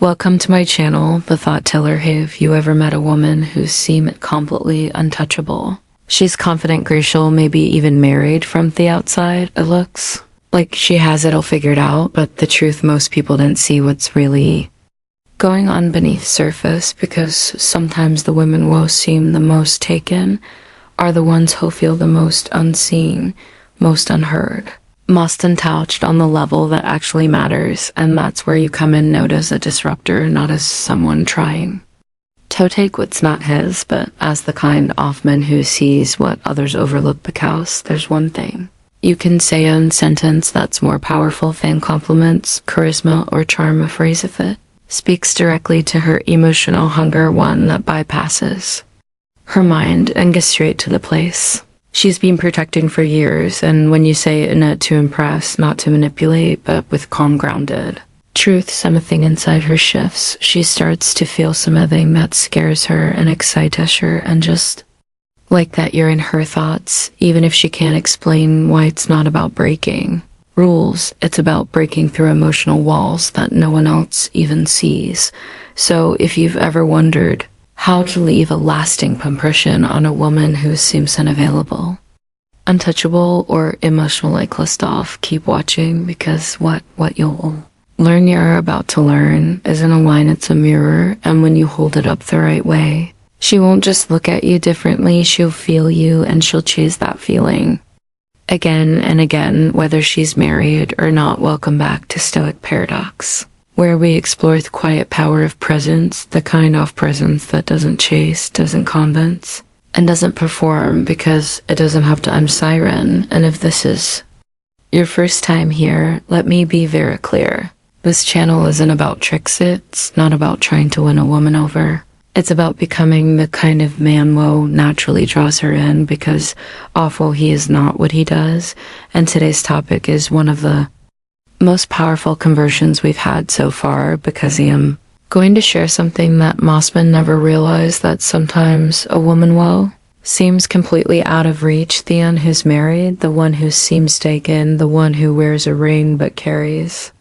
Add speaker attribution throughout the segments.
Speaker 1: Welcome to my channel, The Thought Teller. Have you ever met a woman who seemed completely untouchable? She's confident, crucial, maybe even married from the outside, it looks. Like she has it all figured out, but the truth, most people didn't see what's really going on beneath surface, because sometimes the women who seem the most taken are the ones who feel the most unseen, most unheard, most untouched on the level that actually matters, and that's where you come in, not as a disruptor, not as someone trying to take what's not his, but as the kind of man who sees what others overlook, because there's one thing you can say in a sentence that's more powerful than compliments, charisma, or charm. A phrase of it speaks directly to her emotional hunger, one that bypasses her mind and gets straight to the place she's been protecting for years. And when you say it to impress, not to manipulate, but with calm, grounded truth, something inside her shifts. She starts to feel something that scares her and excites her, and just like that, you're in her thoughts, even if she can't explain why. It's not about breaking rules, it's about breaking through emotional walls that no one else even sees. So if you've ever wondered how to leave a lasting impression on a woman who seems unavailable, untouchable, or emotionally closed off, keep watching, because what you'll learn, you're about to learn, isn't a line, it's a mirror, and when you hold it up the right way, she won't just look at you differently, she'll feel you, and she'll chase that feeling again and again, whether she's married or not. Welcome back to Stoic Paradox, where we explore the quiet power of presence, the kind of presence that doesn't chase, doesn't convince, and doesn't perform, because it doesn't have to. I'm Siren, and if this is your first time here, let me be very clear. This channel isn't about tricks, it's not about trying to win a woman over. It's about becoming the kind of man who naturally draws her in, because awful he is not what he does. And today's topic is one of the most powerful conversions we've had so far, because I am going to share something that Mossman never realized, that sometimes a woman woe seems completely out of reach. The one who's married, the one who seems taken, the one who wears a ring but carries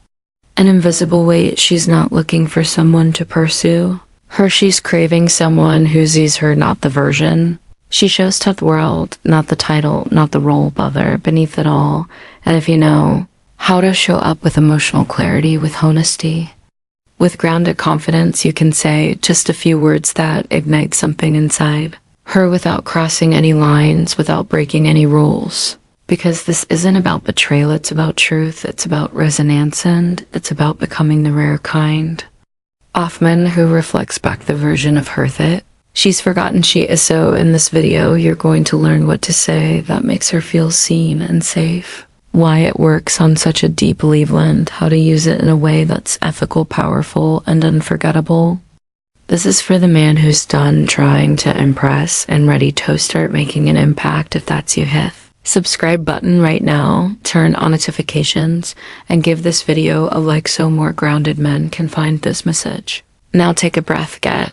Speaker 1: an invisible weight. She's not looking for someone to pursue her, she's craving someone who sees her, not the version she shows to the world, not the title, not the role, bother beneath it all. And if you know how to show up with emotional clarity, with honesty, with grounded confidence, you can say just a few words that ignite something inside her without crossing any lines, without breaking any rules. Because this isn't about betrayal, it's about truth, it's about resonance, and it's about becoming the rare kind Offman who reflects back the version of her that she's forgotten she is. So in this video, you're going to learn what to say that makes her feel seen and safe, why it works on such a deep level, how to use it in a way that's ethical, powerful, and unforgettable. This is for the man who's done trying to impress and ready to start making an impact. If that's you, hit subscribe button right now, turn on notifications, and give this video a like so more grounded men can find this message. Now take a breath, get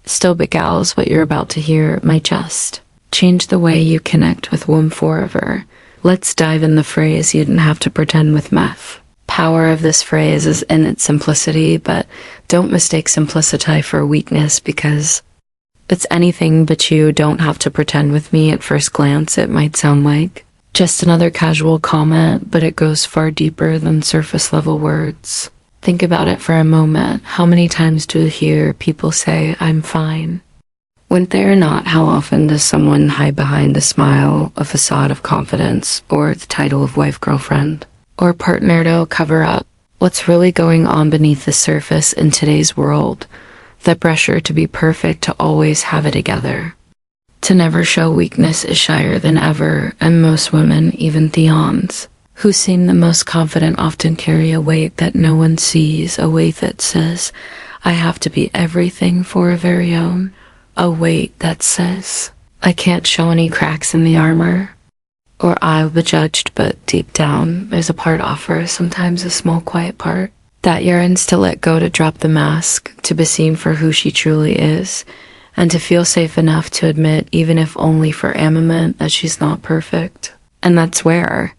Speaker 1: still, big gals. What you're about to hear might just change the way you connect with womb forever. Let's dive in. The phrase "you didn't have to pretend" with meth. Power of this phrase is in its simplicity, but don't mistake simplicity for weakness, because it's anything but. You don't have to pretend with me. At first glance, it might sound like just another casual comment, but it goes far deeper than surface level words. Think about it for a moment. How many times do you hear people say, "I'm fine," when they're not? How often does someone hide behind a smile, a facade of confidence, or the title of wife, girlfriend, or partner to cover up what's really going on beneath the surface in today's world? The pressure to be perfect, to always have it together, to never show weakness, is shyer than ever, and most women, even Theons, who seem the most confident, often carry a weight that no one sees, a weight that says, "I have to be everything for a very own," a weight that says, "I can't show any cracks in the armor, or I'll be judged." But deep down, there's a part of her, sometimes a small quiet part, that yearns to let go, to drop the mask, to be seen for who she truly is, and to feel safe enough to admit, even if only for a moment, that she's not perfect. And that's where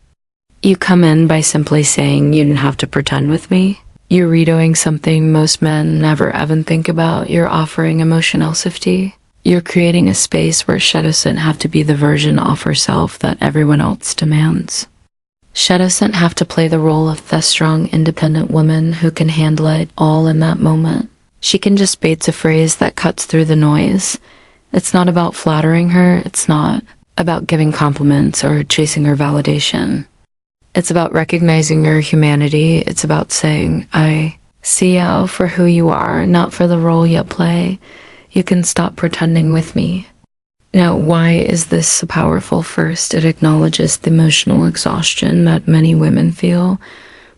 Speaker 1: you come in by simply saying, "You didn't have to pretend with me." You're redoing something most men never even think about. You're offering emotional safety. You're creating a space where she doesn't have to be the version of herself that everyone else demands. She doesn't have to play the role of the strong, independent woman who can handle it all in that moment. She can just bait a phrase that cuts through the noise. It's not about flattering her. It's not about giving compliments or chasing her validation. It's about recognizing your humanity. It's about saying, I see you for who you are, not for the role you play. You can stop pretending with me. Now, why is this so powerful? First, it acknowledges the emotional exhaustion that many women feel,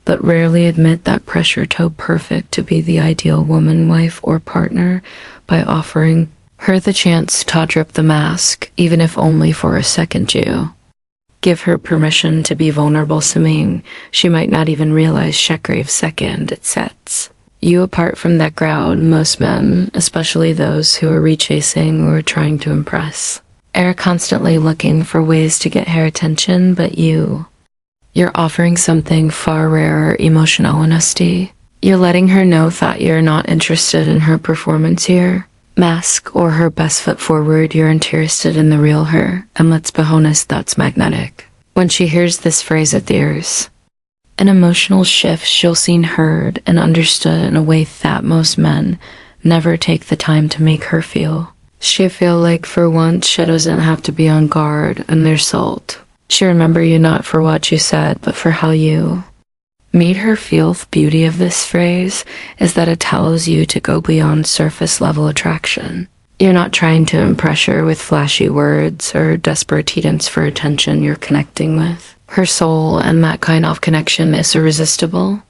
Speaker 1: but rarely admit that pressure to perfect to be the ideal woman, wife, or partner by offering her the chance to drip the mask, even if only for a second. You give her permission to be vulnerable, something she might not even realize she craves. Second, it sets you apart from that crowd. Most men, especially those who are rechasing or trying to impress, are constantly looking for ways to get her attention, but you're offering something far rarer: emotional honesty. You're letting her know that you're not interested in her performance here, mask, or her best foot forward. You're interested in the real her, and let's be honest, that's magnetic. When she hears this phrase, there's an emotional shift. She'll seen, heard, and understood in a way that most men never take the time to make her feel. She feel like for once she doesn't have to be on guard and their salt. She remember you not for what you said, but for how you made her feel. The beauty of this phrase is that it tells you to go beyond surface level attraction. You're not trying to impress her with flashy words or desperate hints for attention. You're connecting with her soul, and that kind of connection is irresistible.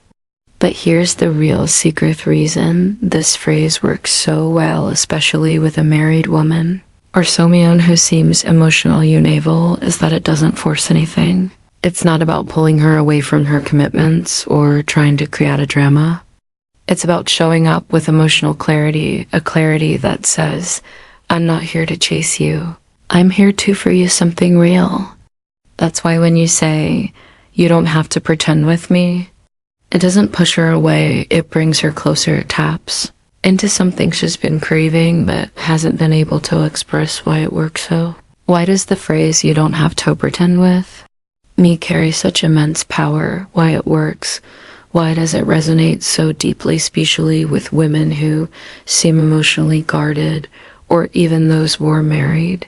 Speaker 1: But here's the real secret reason this phrase works so well, especially with a married woman or someone who seems emotionally unable, is that it doesn't force anything. It's not about pulling her away from her commitments or trying to create a drama. It's about showing up with emotional clarity, a clarity that says, I'm not here to chase you. I'm here to for you something real. That's why when you say, you don't have to pretend with me, it doesn't push her away. It brings her closer. It taps into something she's been craving but hasn't been able to express why it works so. Why does the phrase, you don't have to pretend with me, carry such immense power? Why it works? Why does it resonate so deeply, especially with women who seem emotionally guarded, or even those who are married?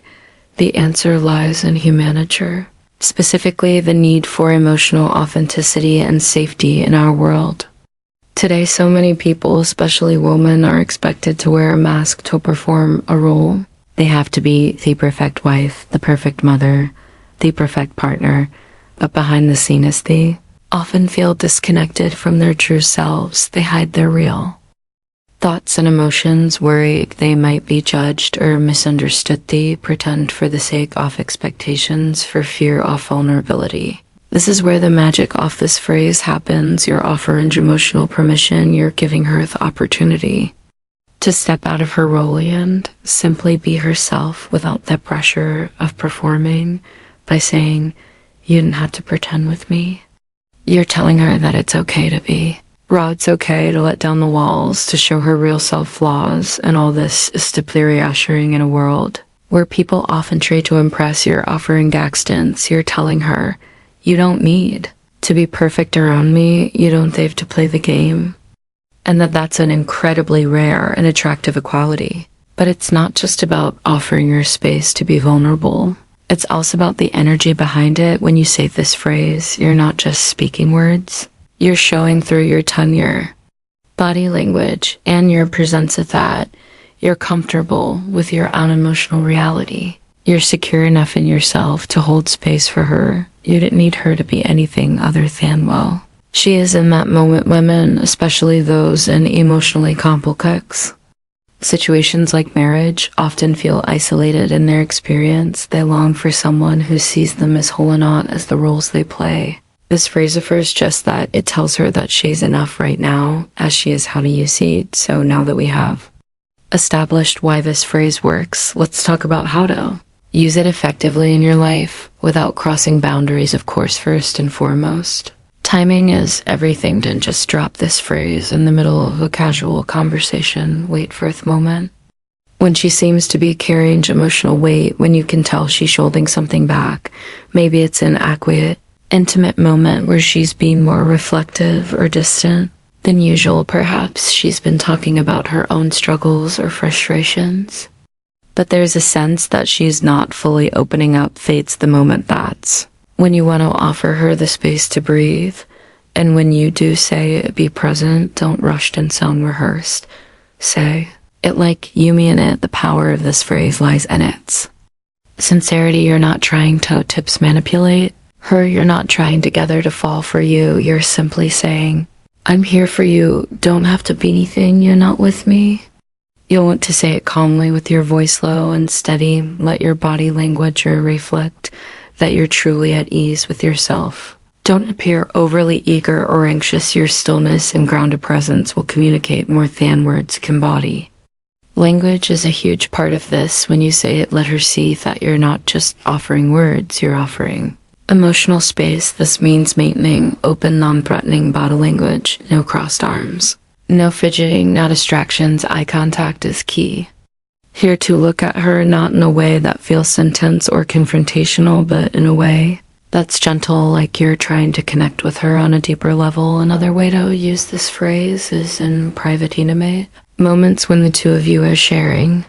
Speaker 1: The answer lies in human nature. Specifically, the need for emotional authenticity and safety in our world. Today, so many people, especially women, are expected to wear a mask to perform a role. They have to be the perfect wife, the perfect mother, the perfect partner, but behind the scenes they often feel disconnected from their true selves. They hide their real thoughts and emotions, worry they might be judged or misunderstood. They pretend for the sake of expectations, for fear of vulnerability. This is where the magic of this phrase happens. You're offering emotional permission. You're giving her the opportunity to step out of her role and simply be herself without the pressure of performing, by saying, you didn't have to pretend with me. You're telling her that it's okay to be raw. It's okay to let down the walls, to show her real self flaws, and all this is deeply reassuring in a world where people often try to impress. You're offering distance. You're telling her, you don't need to be perfect around me. You don't have to play the game. And that's an incredibly rare and attractive equality. But it's not just about offering your space to be vulnerable. It's also about the energy behind it. When you say this phrase, you're not just speaking words. You're showing through your tongue, your body language, and your presence of that. You're comfortable with your own emotional reality. You're secure enough in yourself to hold space for her. You didn't need her to be anything other than, well, she is in that moment. Women, especially those in emotionally complex situations like marriage, often feel isolated in their experience. They long for someone who sees them as whole and not as the roles they play. This phrase refers just that. It tells her that she's enough right now as she is. How do you see it? So now that we have established why this phrase works, let's talk about how to use it effectively in your life without crossing boundaries, of course. First and foremost, Timing is everything. Don't just drop this phrase in the middle of a casual conversation. Wait for the moment. When she seems to be carrying emotional weight, when you can tell she's holding something back, maybe it's an quiet, intimate moment where she's being more reflective or distant than usual. Perhaps she's been talking about her own struggles or frustrations. But there's a sense that she's not fully opening up. Fate's the moment. That's when you want to offer her the space to breathe. And when you do say it, be present. Don't rush and sound rehearsed. Say it like you mean it. The power of this phrase lies in its sincerity. You're not trying to tips manipulate her. You're not trying to get her to fall for you. You're simply saying, I'm here for you. Don't have to be anything. You're not with me. You'll want to say it calmly with your voice low and steady. Let your body language reflect that you're truly at ease with yourself. Don't appear overly eager or anxious. Your stillness and grounded presence will communicate more than words can embody. Language is a huge part of this. When you say it, let her see that you're not just offering words, you're offering emotional space. This means maintaining open, non-threatening body language, no crossed arms, no fidgeting, no distractions. Eye contact is key. Here to look at her not in a way that feels intense or confrontational, but in a way that's gentle, like you're trying to connect with her on a deeper level. Another way to use this phrase is in private intimate moments when the two of you are sharing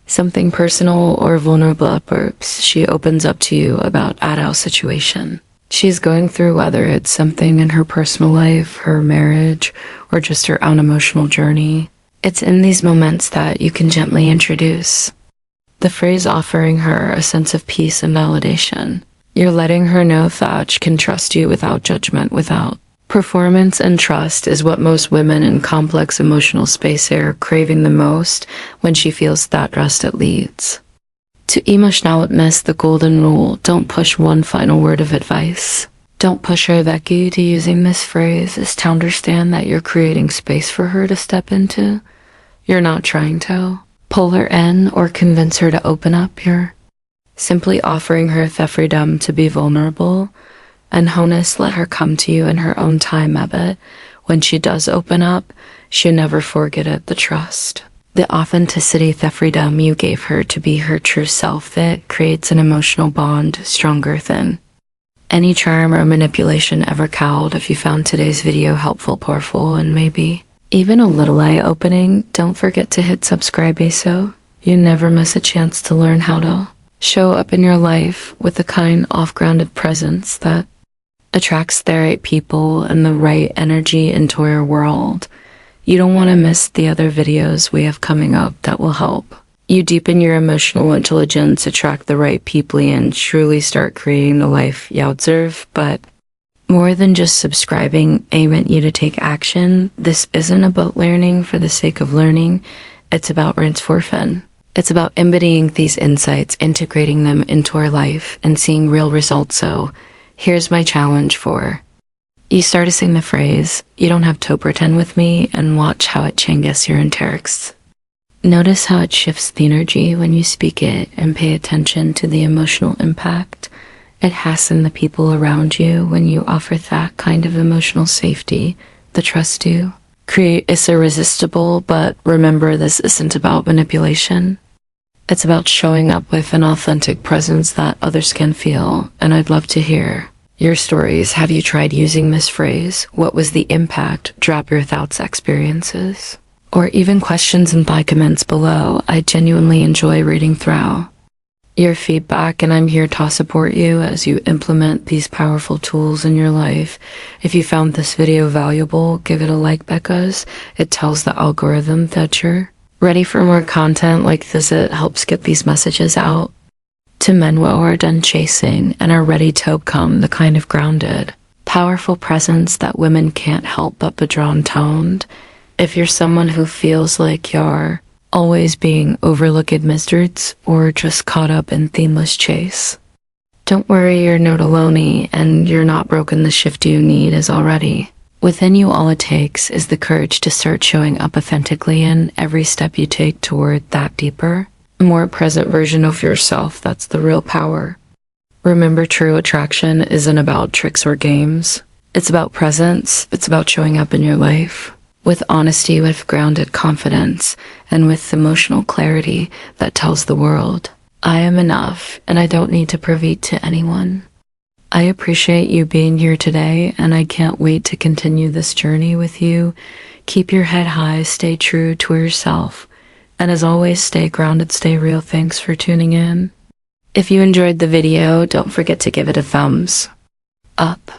Speaker 1: something personal or vulnerable. Perhaps she opens up to you about adult situation she's going through, whether it's something in her personal life, her marriage, or just her own emotional journey. It's in these moments that you can gently introduce the phrase, offering her a sense of peace and validation. You're letting her know that she can trust you without judgment, without performance. And trust is what most women in complex emotional space are craving the most. When she feels that trust, it leads to emotionalness. The golden rule: don't push. One final word of advice: don't push her. The key to using this phrase is to understand that you're creating space for her to step into. You're not trying to pull her in or convince her to open up. You're simply offering her the freedom to be vulnerable and honest. Let her come to you in her own time. But when she does open up, she'll never forget it. The trust, the authenticity, the freedom you gave her to be her true self, that creates an emotional bond stronger than any charm or manipulation ever could. If you found today's video helpful, powerful, and maybe even a little eye-opening, don't forget to hit subscribe so you never miss a chance to learn how to show up in your life with the kind of grounded presence that attracts the right people and the right energy into your world. You don't want to miss the other videos we have coming up that will help you deepen your emotional intelligence, attract the right people, and truly start creating the life you deserve. But more than just subscribing, I want you to take action. This isn't about learning for the sake of learning. It's about transformation. It's about embedding these insights, integrating them into our life, and seeing real results. So here's my challenge for you. Start saying the phrase, you don't have to pretend, with me, and watch how it changes your interiors. Notice how it shifts the energy when you speak it, and pay attention to the emotional impact it has in the people around you when you offer that kind of emotional safety. The trust you create is irresistible. But remember, this isn't about manipulation. It's about showing up with an authentic presence that others can feel. And I'd love to hear your stories. Have you tried using this phrase? What was the impact? Drop your thoughts, experiences, or even questions in the comments below. I genuinely enjoy reading through your feedback, and I'm here to support you as you implement these powerful tools in your life. If you found this video valuable, give it a like, because it tells the algorithm that you're ready for more content like this. It helps get these messages out to men who are done chasing and are ready to become the kind of grounded, powerful presence that women can't help but be drawn to. If you're someone who feels like you're always being overlooked, mysteries, or just caught up in themeless chase, don't worry, you're not alone, and you're not broken. The shift you need is already within you. All it takes is the courage to start showing up authentically in every step you take toward that deeper, more present version of yourself. That's the real power. Remember, true attraction isn't about tricks or games. It's about presence. It's about showing up in your life with honesty, with grounded confidence, and with emotional clarity that tells the world, I am enough and I don't need to prove it to anyone. I appreciate you being here today, and I can't wait to continue this journey with you. Keep your head high, stay true to yourself, and as always, stay grounded, stay real. Thanks for tuning in. If you enjoyed the video, don't forget to give it a thumbs up.